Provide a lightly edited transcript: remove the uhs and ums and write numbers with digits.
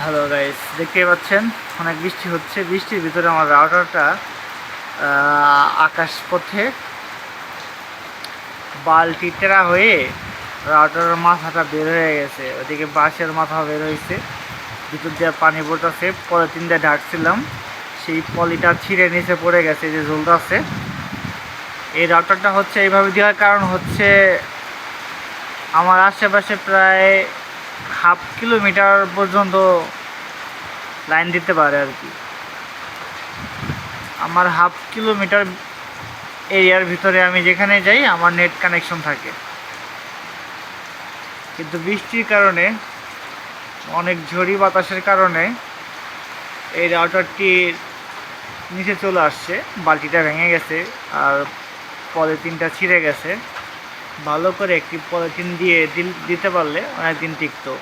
Hello guys, দেখতেই পাচ্ছেন অনেক বৃষ্টি হচ্ছে। বৃষ্টির ভিতরে আমার রাউটারটা আকাশপথে বালতি টেরা হয়ে রাউটারের মাথাটা বের হয়ে গেছে। ওদিকে বাঁশের মাথা বের হয়েছে, ভিতর দিয়ে পানি পড়তেছে। পলিথিন দিয়ে ঢাকছিলাম, সেই পলিটা ছিঁড়ে নিচে পড়ে গেছে, যে ঝুলতেছে। এই রাউটারটা হচ্ছে এইভাবে দেওয়ার কারণ হচ্ছে আমার আশেপাশে প্রায় হাফ কিলোমিটার পর্যন্ত লাইন দিতে পারে আর কি। আমার হাফ কিলোমিটার এরিয়ার ভিতরে আমি যেখানে যাই আমার নেট কানেকশন থাকে, কিন্তু বৃষ্টির কারণে, অনেক ঝড়ি বাতাসের কারণে এই রাউটারটির নিচে চলে আসছে। বালতিটা ভেঙে গেছে আর পলিথিনটা ছিঁড়ে গেছে। ভালো করে একটি পলিথিন দিয়ে দিতে পারলে অনেকদিন টিকতো।